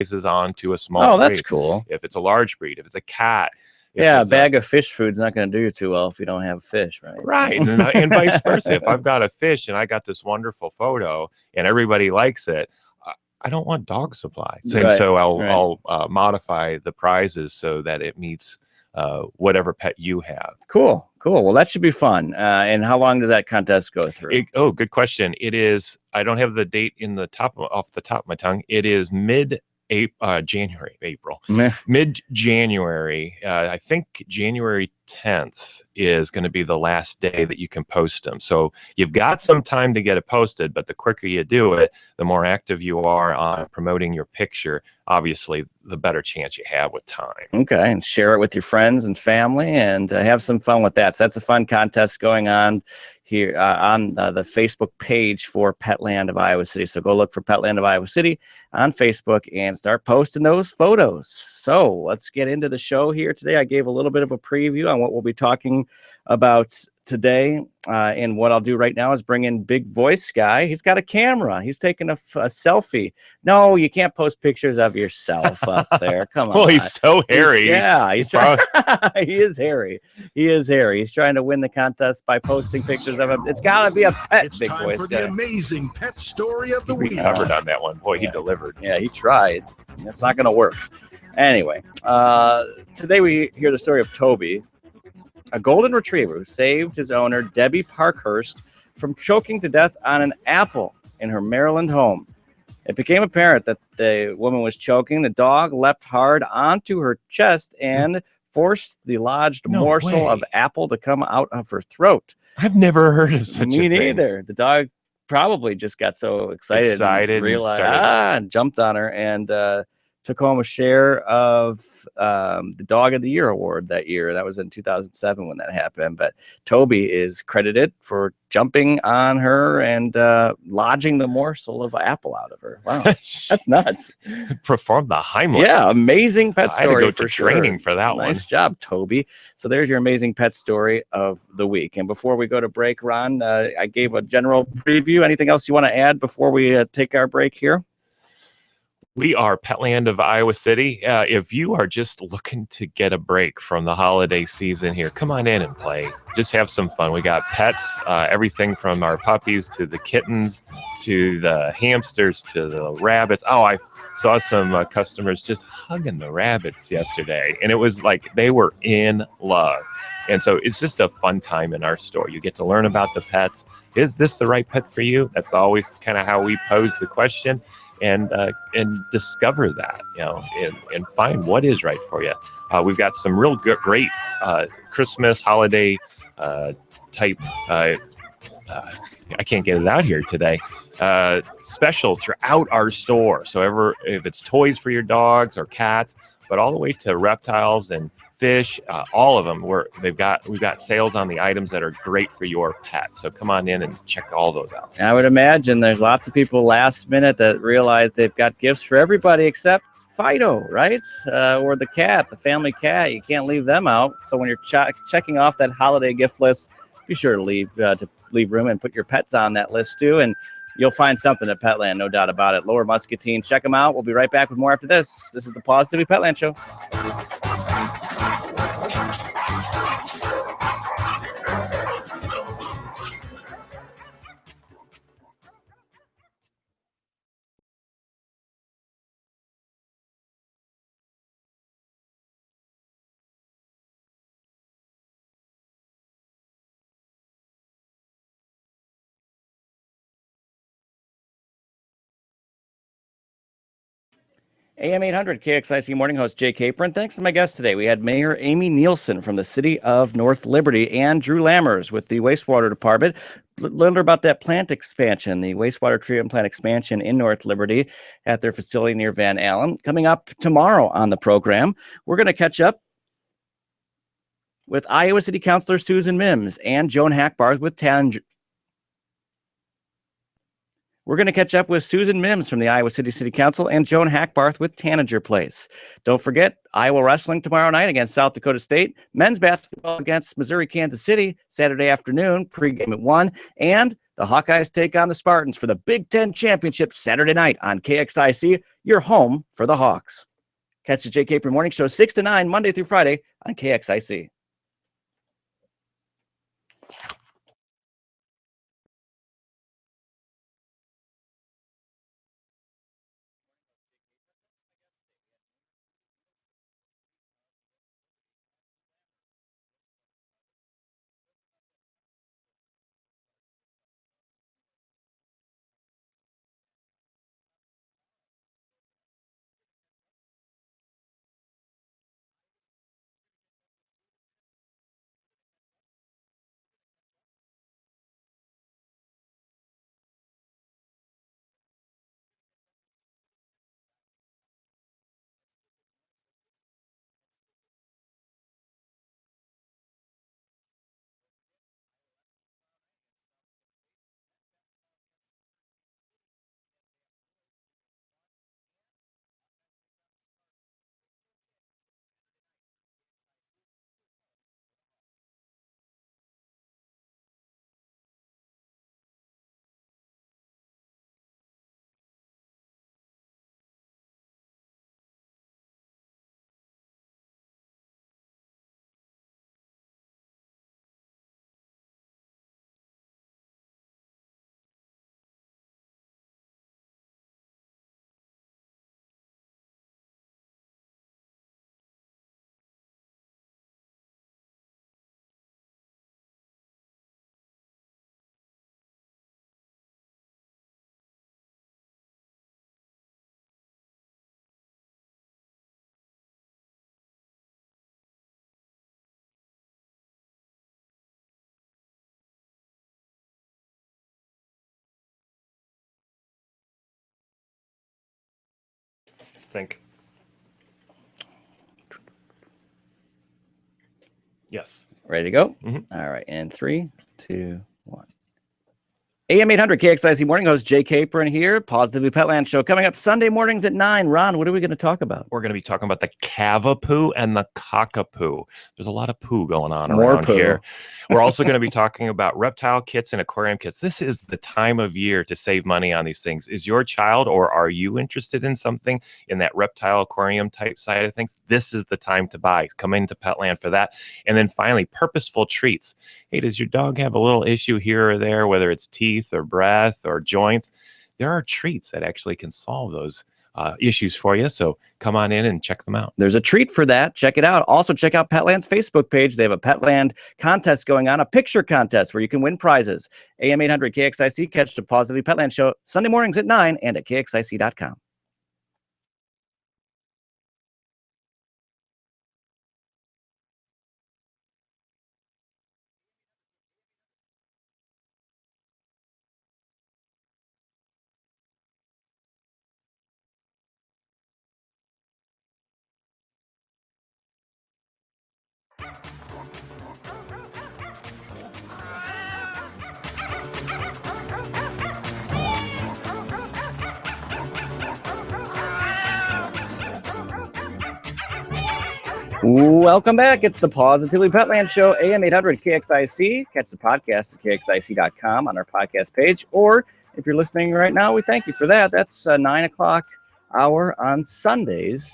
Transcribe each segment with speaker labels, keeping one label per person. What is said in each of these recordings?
Speaker 1: sizes onto a small
Speaker 2: Oh, that's
Speaker 1: breed.
Speaker 2: cool.
Speaker 1: If it's a large breed, if it's a cat.
Speaker 2: Yeah, a bag of fish food's not going to do you too well if you don't have fish, right?
Speaker 1: Right, and vice versa. If I've got a fish and I got this wonderful photo and everybody likes it, I don't want dog supplies.
Speaker 2: Right,
Speaker 1: and so
Speaker 2: right.
Speaker 1: I'll modify the prizes so that it meets whatever pet you have.
Speaker 2: Cool, cool. Well, that should be fun. And how long does that contest go through?
Speaker 1: Oh, good question. It is, I don't have the date off the top of my tongue. It is April. Mid-January. I think January 10th is going to be the last day that you can post them. So you've got some time to get it posted, but the quicker you do it, the more active you are on promoting your picture, obviously, the better chance you have with time.
Speaker 2: Okay, and share it with your friends and family and have some fun with that. So that's a fun contest going on here on the Facebook page for Petland of Iowa City. So go look for Petland of Iowa City on Facebook and start posting those photos. So let's get into the show here today. I gave a little bit of a preview on what we'll be talking about today, and what I'll do right now is bring in Big Voice Guy. He's got a camera. He's taking a selfie. No, you can't post pictures of yourself up there. Come on.
Speaker 1: Well, he's so hairy.
Speaker 2: He's trying. He is hairy. He is hairy. He's trying to win the contest by posting pictures of him. It's got to be a pet.
Speaker 3: It's
Speaker 2: Big
Speaker 3: time
Speaker 2: Voice
Speaker 3: for
Speaker 2: Guy.
Speaker 3: the amazing pet story of the
Speaker 1: We
Speaker 3: week.
Speaker 1: covered on that one. Boy, he delivered.
Speaker 2: Yeah, he tried. That's not going to work. Anyway, today we hear the story of Toby, a golden retriever who saved his owner, Debbie Parkhurst, from choking to death on an apple in her Maryland home. It became apparent that the woman was choking. The dog leapt hard onto her chest and forced the lodged morsel of apple to come out of her throat.
Speaker 1: I've never heard of such a thing.
Speaker 2: Me neither. The dog probably just got so excited and realized, and jumped on her and took home a share of the Dog of the Year award that year. That was in 2007 when that happened. But Toby is credited for jumping on her and lodging the morsel of apple out of her. Wow, that's nuts.
Speaker 1: Performed the Heimlich.
Speaker 2: Yeah, amazing pet story.
Speaker 1: I had to go
Speaker 2: for
Speaker 1: to training for that one.
Speaker 2: Nice job, Toby. So there's your amazing pet story of the week. And before we go to break, Ron, I gave a general preview. Anything else you want to add before we take our break here?
Speaker 1: We are Petland of Iowa City. If you are just looking to get a break from the holiday season here, come on in and play. Just have some fun. We got pets, everything from our puppies to the kittens to the hamsters to the rabbits. Oh, I saw some customers just hugging the rabbits yesterday, and it was like they were in love. And so it's just a fun time in our store. You get to learn about the pets. Is this the right pet for you? That's always kind of how we pose the question. And discover that, and find what is right for you. We've got some real great Christmas holiday type. I can't get it out here today. Specials throughout our store. So if it's toys for your dogs or cats, but all the way to reptiles and fish, all of them. We've got sales on the items that are great for your pet. So come on in and check all those out.
Speaker 2: I would imagine there's lots of people last minute that realize they've got gifts for everybody except Fido, right? Or the cat, the family cat. You can't leave them out. So when you're checking off that holiday gift list, be sure to leave room and put your pets on that list too. And you'll find something at Petland, no doubt about it. Lower Muscatine, check them out. We'll be right back with more after this. This is the PAWSitively Petland Show. AM 800 KXIC Morning Host Jay Capron. Thanks to my guests today. We had Mayor Amy Nielsen from the city of North Liberty and Drew Lammers with the wastewater department. Learned about that plant expansion, the wastewater treatment plant expansion in North Liberty at their facility near Van Allen. Coming up tomorrow on the program, we're going to catch up with Iowa City Councilor Susan Mims and Joan Hackbarth with We're going to catch up with Susan Mims from the Iowa City Council and Joan Hackbarth with Tanager Place. Don't forget, Iowa wrestling tomorrow night against South Dakota State. Men's basketball against Missouri, Kansas City, Saturday afternoon, pregame at 1. And The Hawkeyes take on the Spartans for the Big Ten Championship Saturday night on KXIC, your home for the Hawks. Catch the Jake Caper Morning Show 6 to 9, Monday through Friday on KXIC.
Speaker 1: Think. Yes.
Speaker 2: Ready to go?
Speaker 1: Mhm.
Speaker 2: All right. And 3, 2, 1. AM 800 KXIC Morning Host Jay Capron here. Positively Petland Show coming up Sunday mornings at 9. Ron, what are we going to talk about?
Speaker 1: We're going to be talking about the CavaPoo and the CockaPoo. There's a lot of poo going on
Speaker 2: More
Speaker 1: around
Speaker 2: poo.
Speaker 1: here. We're also going to be talking about reptile kits and aquarium kits. This is the time of year to save money on these things. Is your child or are you interested in something in that reptile aquarium type side of things? This is the time to buy. Come into Petland for that. And then finally, purposeful treats. Hey, does your dog have a little issue here or there, whether it's teeth or breath or joints? There are treats that actually can solve those issues for you. So come on in and check them out.
Speaker 2: There's a treat for that. Check it out. Also, check out Petland's Facebook page. They have a Petland contest going on, a picture contest where you can win prizes. AM 800 KXIC. Catch the Positively Petland Show Sunday mornings at 9 and at KXIC.com. Welcome back. It's the Positively Petland Show, AM 800 KXIC. Catch the podcast at KXIC.com on our podcast page. Or if you're listening right now, we thank you for that. That's 9 o'clock hour on Sundays.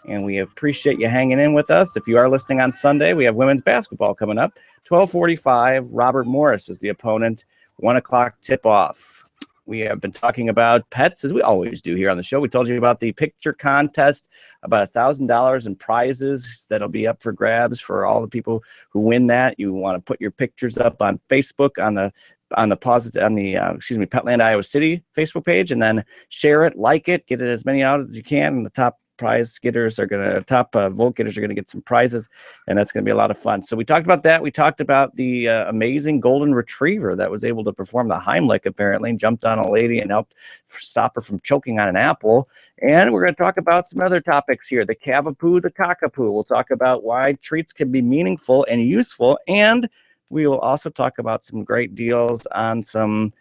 Speaker 2: And we appreciate you hanging in with us. If you are listening on Sunday, we have women's basketball coming up. 12:45, Robert Morris is the opponent. 1 o'clock tip-off. We have been talking about pets, as we always do here on the show. We told you about the picture contest, about $1,000 in prizes that'll be up for grabs for all the people who win that. You want to put your pictures up on Facebook on the Petland Iowa City Facebook page, and then share it, like it, get it as many out as you can, and the top vote getters are going to get some prizes, and that's going to be a lot of fun. So we talked about that. We talked about the amazing golden retriever that was able to perform the Heimlich, apparently, and jumped on a lady and helped stop her from choking on an apple. And we're going to talk about some other topics here, the CavaPoo, the CockaPoo. We'll talk about why treats can be meaningful and useful, and we will also talk about some great deals on some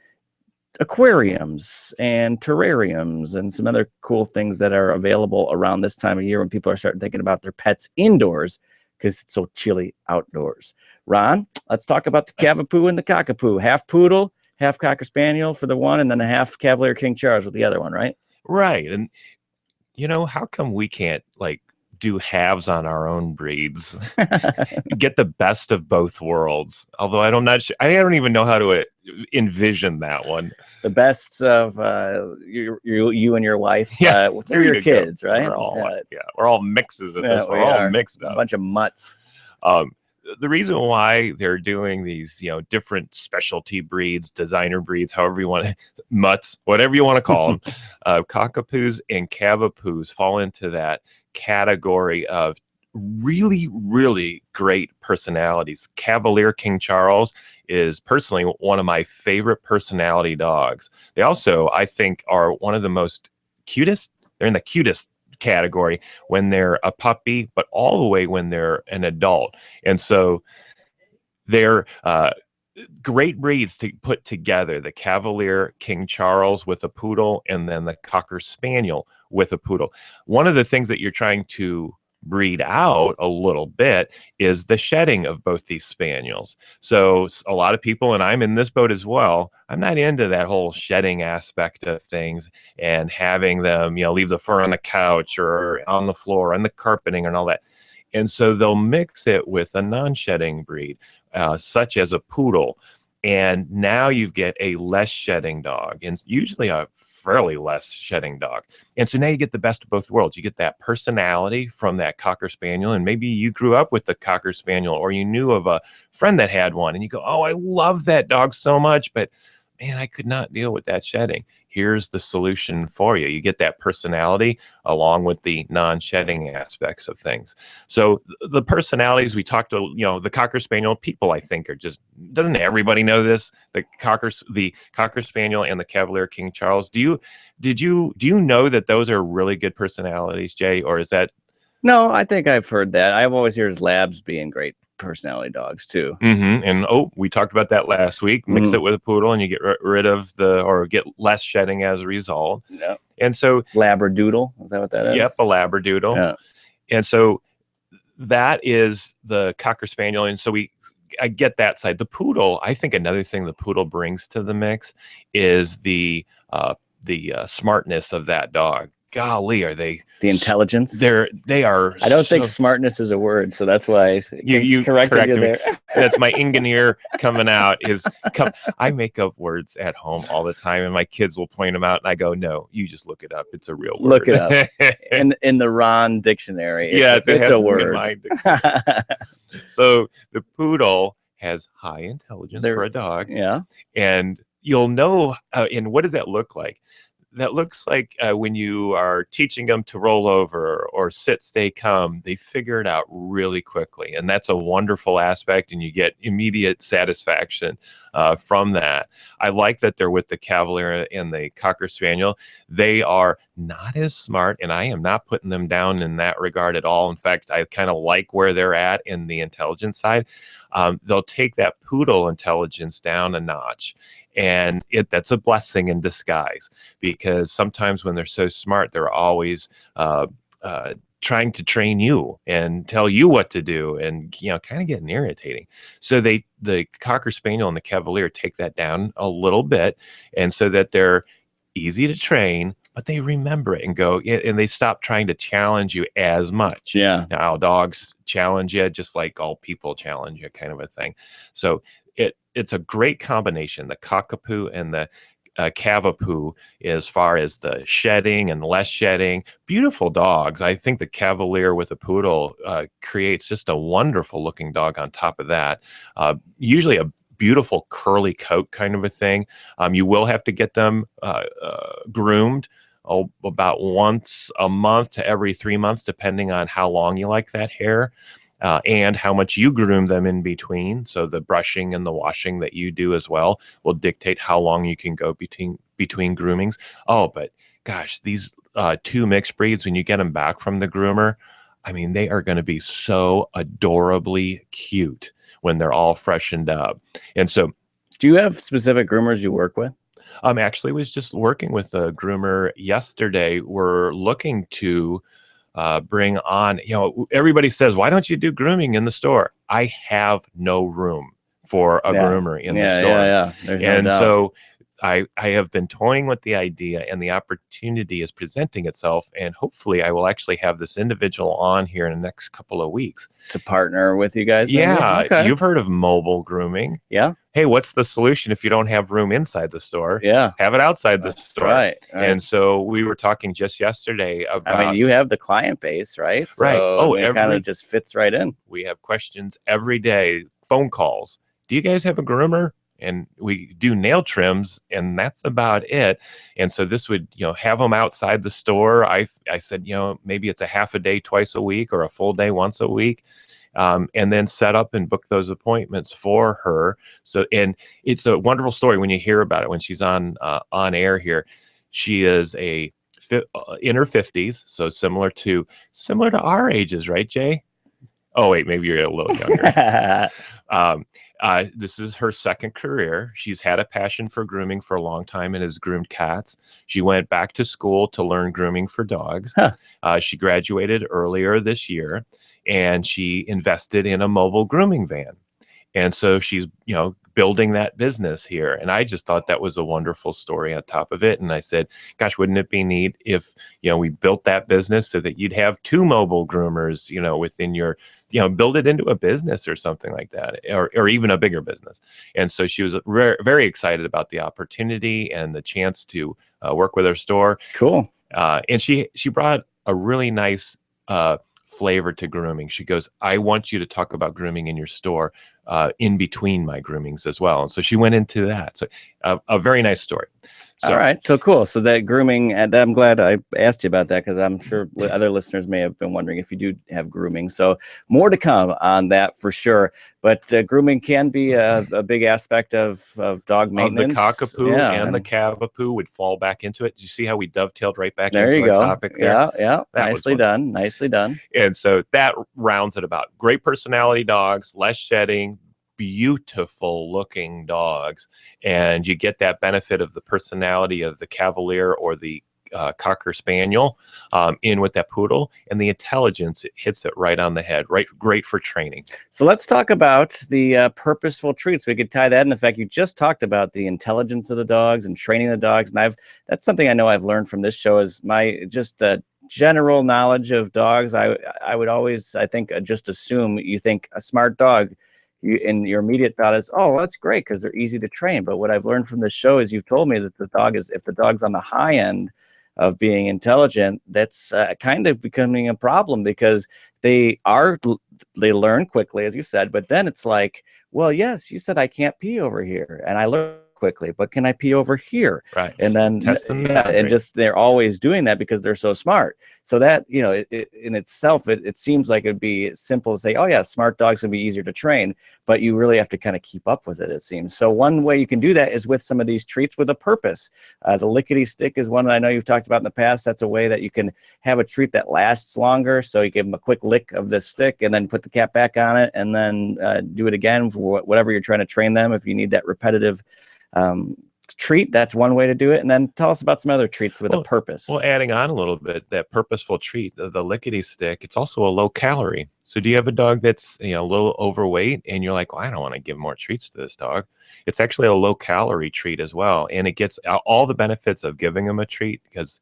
Speaker 2: aquariums and terrariums and some other cool things that are available around this time of year when people are starting thinking about their pets indoors because it's so chilly outdoors. Ron, let's talk about the CavaPoo and the CockaPoo. Half poodle, half Cocker Spaniel for the one, and then a half Cavalier King Charles with the other one, right?
Speaker 1: Right. And how come we can't like do halves on our own breeds? Get the best of both worlds. Although I don't even know how to envision that one.
Speaker 2: The best of you and your wife through your kids, right?
Speaker 1: We're all mixes at this. We're all mixed up.
Speaker 2: A bunch of mutts.
Speaker 1: The reason why they're doing these, different specialty breeds, designer breeds, however you want to, mutts, whatever you want to call them, CockaPoos and CavaPoos fall into that category of really, really great personalities. Cavalier King Charles is personally one of my favorite personality dogs. They also, I think, are one of the most cutest. They're in the cutest category when they're a puppy, but all the way when they're an adult. And so they're great breeds to put together: the Cavalier King Charles with a poodle, and then the Cocker Spaniel with a poodle. One of the things that you're trying to breed out a little bit is the shedding of both these spaniels. So a lot of people, and I'm in this boat as well, I'm not into that whole shedding aspect of things and having them, leave the fur on the couch or on the floor and the carpeting and all that. And so they'll mix it with a non-shedding breed, such as a poodle. And now you get a less shedding dog, and usually a fairly less shedding dog. And so now you get the best of both worlds. You get that personality from that Cocker Spaniel, and maybe you grew up with the Cocker Spaniel, or you knew of a friend that had one, and you go, oh, I love that dog so much, but man, I could not deal with that shedding. Here's the solution for you. You get that personality along with the non-shedding aspects of things. So the personalities we talked to, the Cocker Spaniel, people I think are just, doesn't everybody know this? The Cocker Spaniel and the Cavalier King Charles. Do you know that those are really good personalities, Jay, or is that?
Speaker 2: No, I think I've heard that. I've always heard labs being great personality dogs too.
Speaker 1: And we talked about that last week. Mix it with a poodle and you get rid of or get less shedding as a result.
Speaker 2: Yeah.
Speaker 1: And so
Speaker 2: Labradoodle, is that what that is?
Speaker 1: Yep, a Labradoodle. Yeah. And so that is the Cocker Spaniel. And so I get that side. The poodle, I think another thing the poodle brings to the mix is the smartness of that dog. Golly, are they
Speaker 2: the intelligence?
Speaker 1: They are.
Speaker 2: I don't think smartness is a word, so that's why
Speaker 1: you corrected me there. That's my engineer coming out. I make up words at home all the time, and my kids will point them out, and I go, "No, you just look it up. It's a real word.
Speaker 2: Look it up in the Ron dictionary. It's a word.
Speaker 1: So the poodle has high intelligence for a dog.
Speaker 2: Yeah,
Speaker 1: and you'll know. And what does that look like? That looks like when you are teaching them to roll over or sit, stay, come, they figure it out really quickly. And that's a wonderful aspect, and you get immediate satisfaction from that. I like that they're with the Cavalier and the Cocker Spaniel. They are not as smart, and I am not putting them down in that regard at all. In fact, I kind of like where they're at in the intelligence side. They'll take that poodle intelligence down a notch. And that's a blessing in disguise, because sometimes when they're so smart, they're always trying to train you and tell you what to do, and kind of getting irritating. So the Cocker Spaniel and the Cavalier take that down a little bit, and so that they're easy to train, but they remember it and go, and they stop trying to challenge you as much.
Speaker 2: Yeah.
Speaker 1: Now dogs challenge you just like all people challenge you, kind of a thing. So it's a great combination, the CockaPoo and the CavaPoo, as far as the shedding and less shedding. Beautiful dogs. I think the Cavalier with a poodle creates just a wonderful looking dog on top of that. Usually a beautiful curly coat kind of a thing. You will have to get them groomed about once a month to every 3 months, depending on how long you like that hair. And how much you groom them in between. So the brushing and the washing that you do as well will dictate how long you can go between groomings. Oh, but gosh, these two mixed breeds, when you get them back from the groomer, I mean, they are going to be so adorably cute when they're all freshened up. And so,
Speaker 2: do you have specific groomers you work with?
Speaker 1: Actually was just working with a groomer yesterday. We're looking to bring on, everybody says, why don't you do grooming in the store? I have no room for a groomer in the store.
Speaker 2: Yeah. There's no
Speaker 1: And
Speaker 2: doubt.
Speaker 1: so I have been toying with the idea, and the opportunity is presenting itself, and hopefully I will actually have this individual on here in the next couple of weeks
Speaker 2: To partner with you guys, maybe?
Speaker 1: yeah,
Speaker 2: Okay.
Speaker 1: you've heard of mobile grooming.
Speaker 2: Yeah.
Speaker 1: Hey, what's the solution if you don't have room inside the store?
Speaker 2: Yeah.
Speaker 1: Have it outside the store.
Speaker 2: Right.
Speaker 1: And so we were talking just yesterday about.
Speaker 2: I mean, you have the client base, right? So,
Speaker 1: Right. Oh,
Speaker 2: it kind of just fits right in.
Speaker 1: We have questions every day, phone calls. Do you guys have a groomer? And we do nail trims, and that's about it. And so this would, have them outside the store. I said, maybe it's a half a day twice a week or a full day once a week. And then set up and book those appointments for her. So, and it's a wonderful story when you hear about it when she's on air here. She is in her 50s, so similar to our ages, right, Jay? Oh wait, maybe you're a little younger. This is her second career. She's had a passion for grooming for a long time and has groomed cats. She went back to school to learn grooming for dogs. She graduated earlier this year, and she invested in a mobile grooming van. And so she's, building that business here. And I just thought that was a wonderful story on top of it. And I said, gosh, wouldn't it be neat if, we built that business so that you'd have 2 mobile groomers, within your, build it into a business or something like that, or even a bigger business. And so she was very excited about the opportunity and the chance to work with her store.
Speaker 2: Cool.
Speaker 1: And she brought a really nice flavor to grooming. She goes, I want you to talk about grooming in your store in between my groomings as well. And so she went into that. So a very nice story. So,
Speaker 2: all right. So cool. So that grooming, and I'm glad I asked you about that, because I'm sure other listeners may have been wondering if you do have grooming. So more to come on that for sure. But grooming can be a big aspect of dog maintenance.
Speaker 1: The CockaPoo and the CavaPoo would fall back into it. Did you see how we dovetailed right back
Speaker 2: there
Speaker 1: into
Speaker 2: you
Speaker 1: our
Speaker 2: go.
Speaker 1: topic there?
Speaker 2: Yeah. Nicely done. Nicely done.
Speaker 1: And so that rounds it about. Great personality dogs, less shedding, beautiful looking dogs, and you get that benefit of the personality of the Cavalier or the Cocker Spaniel in with that poodle, and the intelligence, it hits it right on the head. Right, great for training.
Speaker 2: So let's talk about the purposeful treats. We could tie that in the fact you just talked about the intelligence of the dogs and training the dogs, and that's something I know I've learned from this show is my just general knowledge of dogs. I would always, I think, just assume you think a smart dog. And your immediate thought is, oh, that's great because they're easy to train. But what I've learned from this show is you've told me that if the dog's on the high end of being intelligent, that's kind of becoming a problem, because they learn quickly, as you said. But then it's like, well, yes, you said I can't pee over here, and I learn quickly, but can I pee over here?
Speaker 1: Right.
Speaker 2: And then and just they're always doing that because they're so smart. So that, in itself, it seems like it'd be simple to say, oh yeah, smart dogs can be easier to train, but you really have to kind of keep up with it, it seems. So one way you can do that is with some of these treats with a purpose. The lickety stick is one that I know you've talked about in the past. That's a way that you can have a treat that lasts longer. So you give them a quick lick of this stick and then put the cap back on it, and then do it again for whatever you're trying to train them. If you need that repetitive treat, that's one way to do it. And then tell us about some other treats with a purpose.
Speaker 1: Well, adding on a little bit, that purposeful treat, the lickety stick, it's also a low calorie. So do you have a dog that's a little overweight and you're like, well, I don't want to give more treats to this dog? It's actually a low calorie treat as well, and it gets all the benefits of giving them a treat, because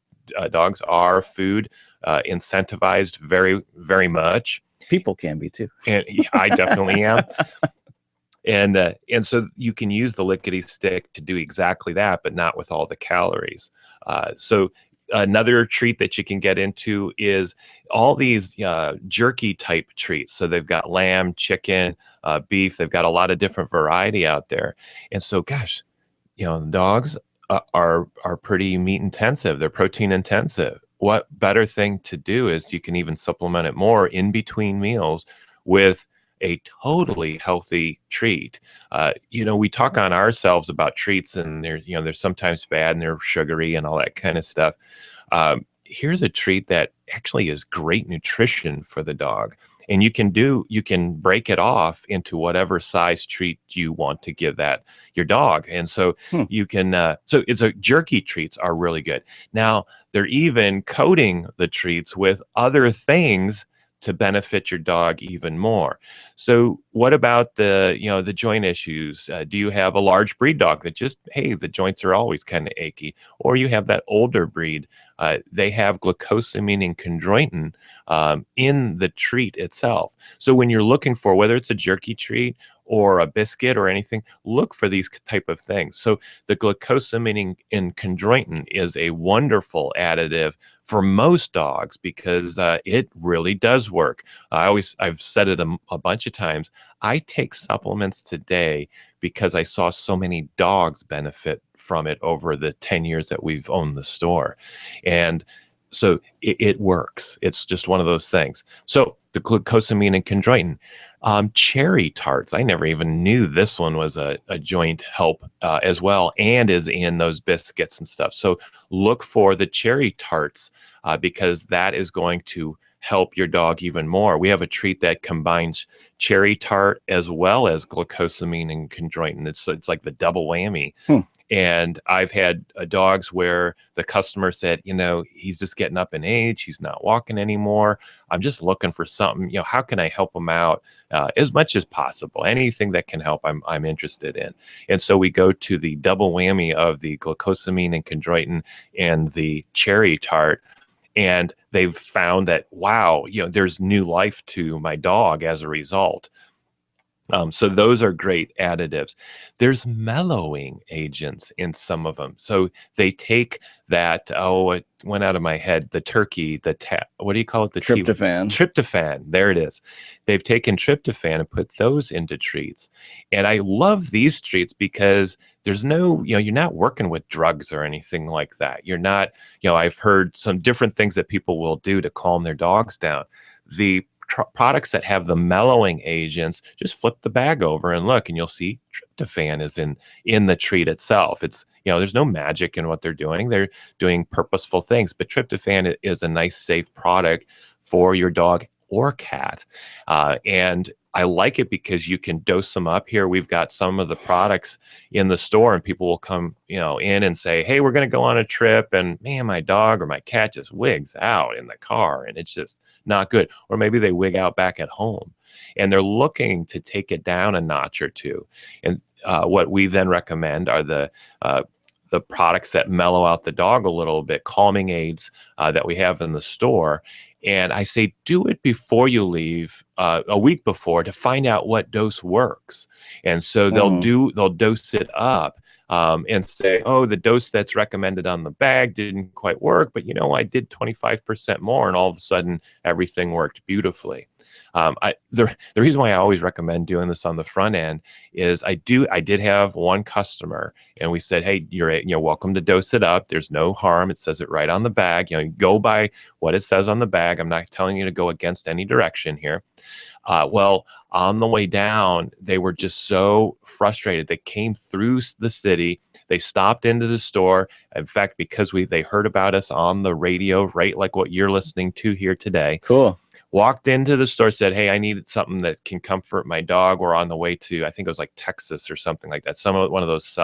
Speaker 1: dogs are food incentivized very, very much.
Speaker 2: People can be too,
Speaker 1: and I definitely am. And so you can use the lickety stick to do exactly that, but not with all the calories. So another treat that you can get into is all these jerky type treats. So they've got lamb, chicken, beef. They've got a lot of different variety out there. And so, gosh, dogs are pretty meat intensive. They're protein intensive. What better thing to do is you can even supplement it more in between meals with a totally healthy treat. We talk on ourselves about treats, and they're sometimes bad and they're sugary and all that kind of stuff. Here's a treat that actually is great nutrition for the dog. And you can break it off into whatever size treat you want to give your dog. And so you can, jerky treats are really good. Now they're even coating the treats with other things to benefit your dog even more. So what about the joint issues? Do you have a large breed dog that just, hey, the joints are always kind of achy, or you have that older breed? They have glucosamine and chondroitin in the treat itself. So when you're looking for whether it's a jerky treat or a biscuit or anything, look for these type of things. So the glucosamine in chondroitin is a wonderful additive for most dogs because it really does work. I've said it a bunch of times. I take supplements today because I saw so many dogs benefit from it over the 10 years that we've owned the store. And so it works. It's just one of those things. So the glucosamine and chondroitin. Cherry tarts. I never even knew this one was a joint help as well, and is in those biscuits and stuff. So look for the cherry tarts because that is going to help your dog even more. We have a treat that combines cherry tart as well as glucosamine and chondroitin. It's like the double whammy. And I've had dogs where the customer said, he's just getting up in age. He's not walking anymore. I'm just looking for something, how can I help him out as much as possible? Anything that can help, I'm interested in. And so we go to the double whammy of the glucosamine and chondroitin and the cherry tart. And they've found that, wow, there's new life to my dog as a result. So those are great additives. There's mellowing agents in some of them. So they take that, it went out of my head, the turkey, what do you call it? The
Speaker 2: tryptophan.
Speaker 1: Tryptophan, there it is. They've taken tryptophan and put those into treats. And I love these treats because there's no, you're not working with drugs or anything like that. You're not, I've heard some different things that people will do to calm their dogs down. The products that have the mellowing agents, just flip the bag over and look, and you'll see tryptophan is in the treat itself. It's, there's no magic in what they're doing. They're doing purposeful things, but tryptophan is a nice, safe product for your dog or cat. And I like it because you can dose them up. Here we've got some of the products in the store, and people will come, in and say, hey, we're going to go on a trip, and man, my dog or my cat just wigs out in the car, and it's just not good. Or maybe they wig out back at home, and they're looking to take it down a notch or two. And what we then recommend are the products that mellow out the dog a little bit, calming aids that we have in the store. And I say, do it before you leave, a week before, to find out what dose works. And so they'll dose it up and say, oh, the dose that's recommended on the bag didn't quite work, but I did 25% more, and all of a sudden everything worked beautifully. The reason why I always recommend doing this on the front end is I did have one customer, and we said, hey, you're welcome to dose it up. There's no harm. It says it right on the bag. You go by what it says on the bag. I'm not telling you to go against any direction here. Well, on the way down, they were just so frustrated. They came through the city. They stopped into the store. In fact, because they heard about us on the radio, right, like what you're listening to here today.
Speaker 2: Cool.
Speaker 1: Walked into the store, said, hey, I needed something that can comfort my dog. We're on the way to, I think it was like Texas or something like that, one of those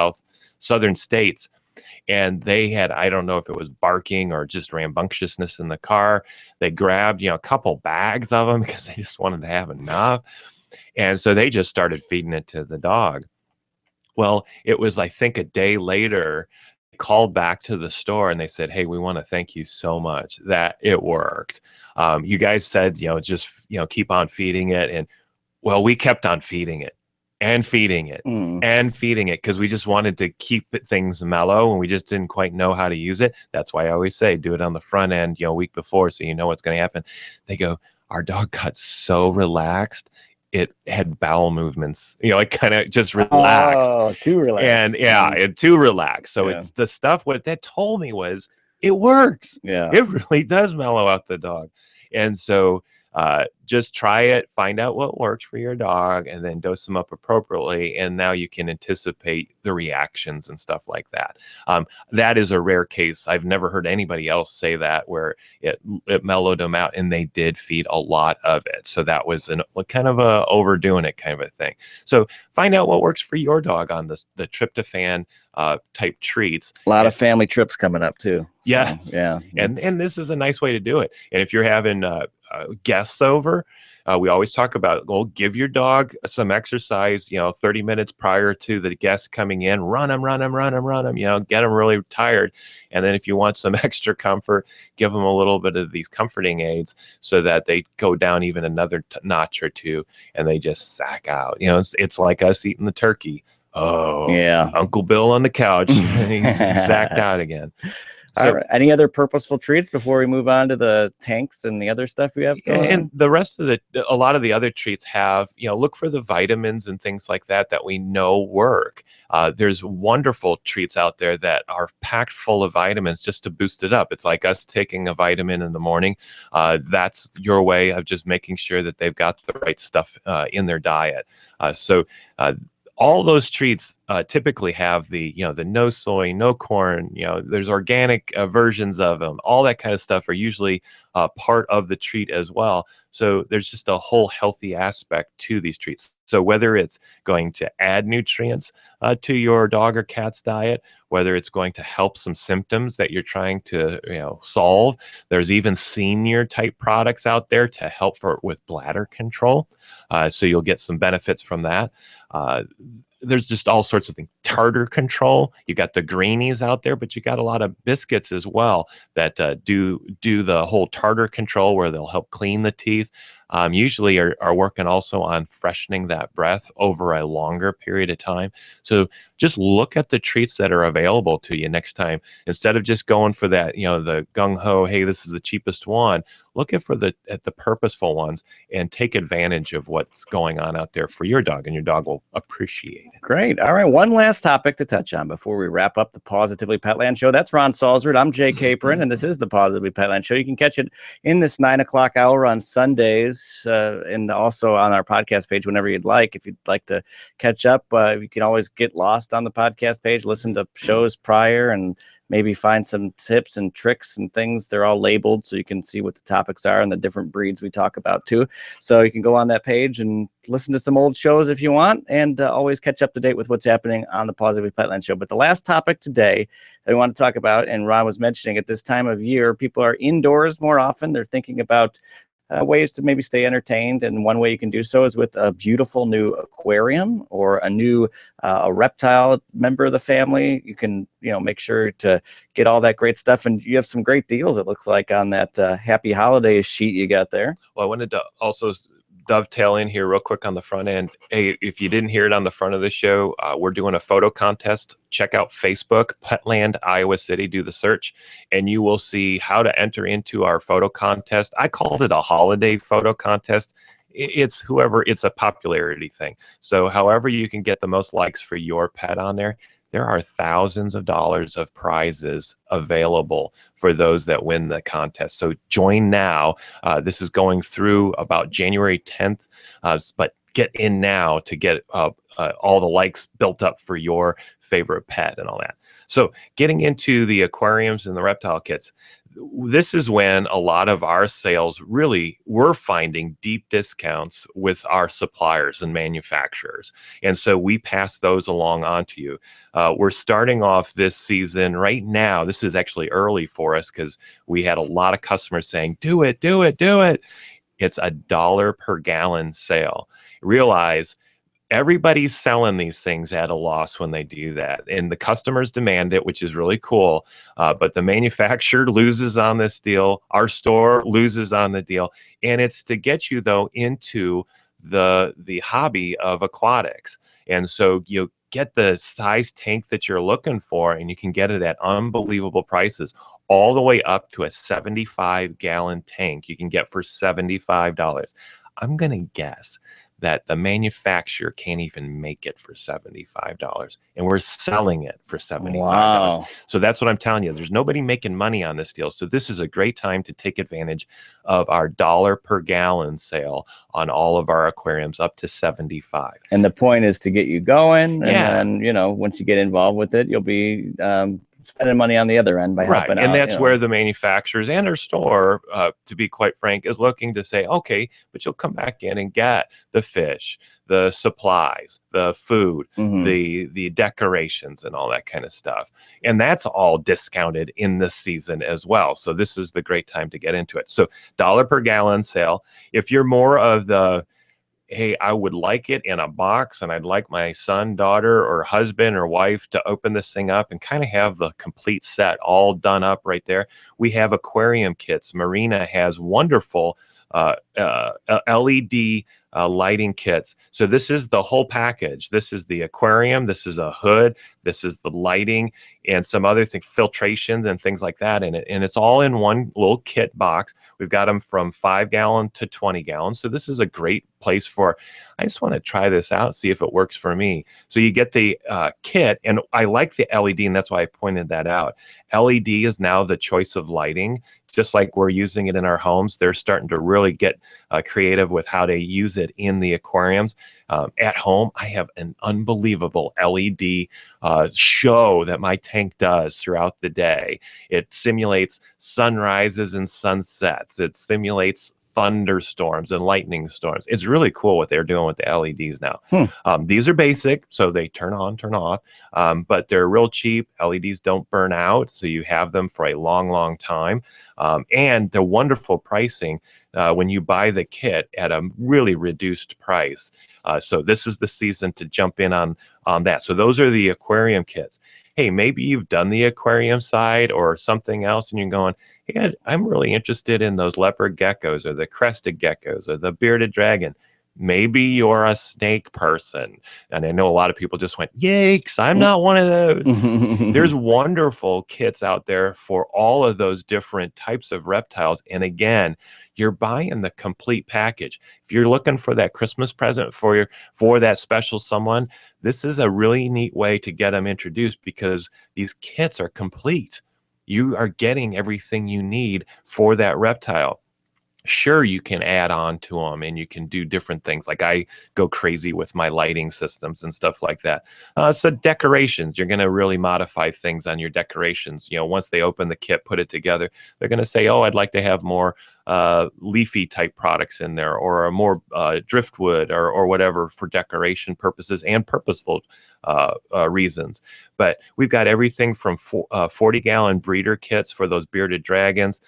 Speaker 1: southern states. And they had, I don't know if it was barking or just rambunctiousness in the car. They grabbed, a couple bags of them because they just wanted to have enough. And so they just started feeding it to the dog. Well, it was, I think, a day later, called back to the store and they said, hey, we want to thank you so much that it worked. You guys said, just, keep on feeding it. And well, we kept on feeding it and feeding it and feeding it because we just wanted to keep things mellow, and we just didn't quite know how to use it. That's why I always say, do it on the front end, a week before, so you know what's going to happen. They go, our dog got so relaxed. It had bowel movements, it kind of just relaxed.
Speaker 2: Oh, too relaxed.
Speaker 1: And it too relaxed. So it's the stuff, what that told me was it works.
Speaker 2: Yeah.
Speaker 1: It really does mellow out the dog. And so just try it, find out what works for your dog, and then dose them up appropriately. And now you can anticipate the reactions and stuff like that. That is a rare case. I've never heard anybody else say that, where it mellowed them out, and they did feed a lot of it. So that was kind of a overdoing it kind of a thing. So find out what works for your dog on the tryptophan type treats.
Speaker 2: A lot of family trips coming up too.
Speaker 1: Yes.
Speaker 2: So, yeah.
Speaker 1: And this is a nice way to do it. And if you're having guests over, we always talk about, well, give your dog some exercise, 30 minutes prior to the guests coming in, run them, get them really tired. And then if you want some extra comfort, give them a little bit of these comforting aids so that they go down even another notch or two and they just sack out. It's like us eating the turkey. Oh,
Speaker 2: yeah.
Speaker 1: Uncle Bill on the couch, he's sacked out again. So,
Speaker 2: all right. Any other purposeful treats before we move on to the tanks and the other stuff we have going on?
Speaker 1: And the rest of a lot of the other treats have, look for the vitamins and things like that we know work. There's wonderful treats out there that are packed full of vitamins just to boost it up. It's like us taking a vitamin in the morning. That's your way of just making sure that they've got the right stuff in their diet. All those treats typically have the no soy, no corn, there's organic versions of them. All that kind of stuff are usually part of the treat as well. So there's just a whole healthy aspect to these treats. So whether it's going to add nutrients to your dog or cat's diet, whether it's going to help some symptoms that you're trying to solve, there's even senior type products out there to help with bladder control. So you'll get some benefits from that. There's just all sorts of things. Tartar control. You got the greenies out there, but you got a lot of biscuits as well that do the whole tartar control where they'll help clean the teeth. Usually are working also on freshening that breath over a longer period of time. So just look at the treats that are available to you next time. Instead of just going for that, the gung-ho, hey, this is the cheapest one, look at the purposeful ones and take advantage of what's going on out there for your dog, and your dog will appreciate it.
Speaker 2: Great. All right. One last topic to touch on before we wrap up the Positively Petland Show. That's Ron Salzard. I'm Jay Capron, and this is the Positively Petland Show. You can catch it in this 9 o'clock hour on Sundays, and also on our podcast page whenever you'd like. If you'd like to catch up, you can always get lost on the podcast page, listen to shows prior, and maybe find some tips and tricks and things. They're all labeled so you can see what the topics are and the different breeds we talk about too. So you can go on that page and listen to some old shows if you want, and always catch up to date with what's happening on the Positively Petland Show. But the last topic today that we want to talk about, and Ron was mentioning, at this time of year, people are indoors more often. They're thinking about ways to maybe stay entertained, and one way you can do so is with a beautiful new aquarium or a new a reptile member of the family. You can make sure to get all that great stuff, and you have some great deals, it looks like, on that Happy Holidays sheet you got there.
Speaker 1: Well, I wanted to also dovetail in here real quick on the front end. Hey, if you didn't hear it on the front of the show, we're doing a photo contest. Check out Facebook, Petland, Iowa City, do the search, and you will see how to enter into our photo contest. I called it a holiday photo contest. It's a popularity thing. So however you can get the most likes for your pet on there, there are thousands of dollars of prizes available for those that win the contest. So join now. This is going through about January 10th, but get in now to get all the likes built up for your favorite pet and all that. So getting into the aquariums and the reptile kits, this is when a lot of our sales really, we're finding deep discounts with our suppliers and manufacturers. And so we pass those along on to you. We're starting off this season right now. This is actually early for us because we had a lot of customers saying, do it, do it, do it. It's $1 per gallon sale. Realize everybody's selling these things at a loss when they do that, and the customers demand it, which is really cool. But the manufacturer loses on this deal. Our store loses on the deal, and it's to get you though into the hobby of aquatics. And so you get the size tank that you're looking for, and you can get it at unbelievable prices, all the way up to a 75-gallon tank you can get for $75. I'm gonna guess that the manufacturer can't even make it for $75, and we're selling it for $75.
Speaker 2: Wow.
Speaker 1: So that's what I'm telling you. There's nobody making money on this deal. So this is a great time to take advantage of our $1 per gallon sale on all of our aquariums up to 75.
Speaker 2: And the point is to get you going, and
Speaker 1: Yeah.
Speaker 2: then once you get involved with it, you'll be spending money on the other end by
Speaker 1: Right.
Speaker 2: helping
Speaker 1: And
Speaker 2: out.
Speaker 1: that's where the manufacturers and our store, to be quite frank, is looking to say, okay, but you'll come back in and get the fish, the supplies, the food, the decorations, and all that kind of stuff. And that's all discounted in this season as well. So this is the great time to get into it. So $1 per gallon sale. If you're more of the, hey, I would like it in a box and I'd like my son, daughter, or husband or wife to open this thing up and kind of have the complete set all done up right there. We have aquarium kits. Marina has wonderful LED lighting kits. So this is the whole package. This is the aquarium. This is a hood. This is the lighting and some other things, filtrations and things like that in it. And it's all in one little kit box. We've got them from 5 gallon to 20 gallons. So this is a great place for, I just want to try this out, see if it works for me. So you get the kit, and I like the LED, and that's why I pointed that out. LED is now the choice of lighting. Just like we're using it in our homes, they're starting to really get creative with how to use it in the aquariums. At home, I have an unbelievable LED show that my tank does throughout the day. It simulates sunrises and sunsets. It simulates thunderstorms and lightning storms. It's really cool what they're doing with the LEDs now. These are basic, so they turn on, turn off, but they're real cheap. LEDs don't burn out, so you have them for a long, long time. And the wonderful pricing when you buy the kit at a really reduced price. So this is the season to jump in on that. So those are the aquarium kits. Hey, maybe you've done the aquarium side or something else, and you're going, hey, I'm really interested in those leopard geckos or the crested geckos or the bearded dragon. Maybe you're a snake person. And I know a lot of people just went, yikes, I'm not one of those. There's wonderful kits out there for all of those different types of reptiles. And again, you're buying the complete package. If you're looking for that Christmas present for that special someone, this is a really neat way to get them introduced because these kits are complete. You are getting everything you need for that reptile. Sure, you can add on to them and you can do different things. Like I go crazy with my lighting systems and stuff like that. So decorations, you're going to really modify things on your decorations. You know, once they open the kit, put it together, they're going to say, oh, I'd like to have more leafy type products in there or more driftwood or whatever for decoration purposes and purposeful reasons. But we've got everything from 40-gallon breeder kits for those bearded dragons.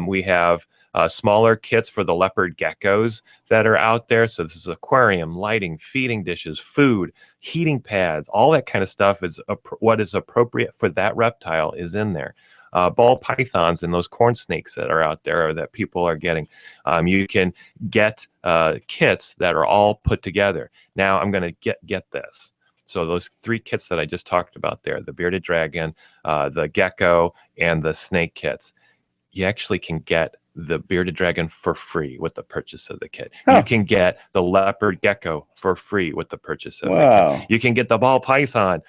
Speaker 1: We have smaller kits for the leopard geckos that are out there. So this is aquarium, lighting, feeding dishes, food, heating pads, all that kind of stuff is what is appropriate for that reptile is in there. Ball pythons and those corn snakes that are out there that people are getting. You can get kits that are all put together. Now I'm going to get this. So those 3 kits that I just talked about there, the bearded dragon, the gecko, and the snake kits, you actually can get the bearded dragon for free with the purchase of the kit. You can get the leopard gecko for free with the purchase of the kit. You can get the ball python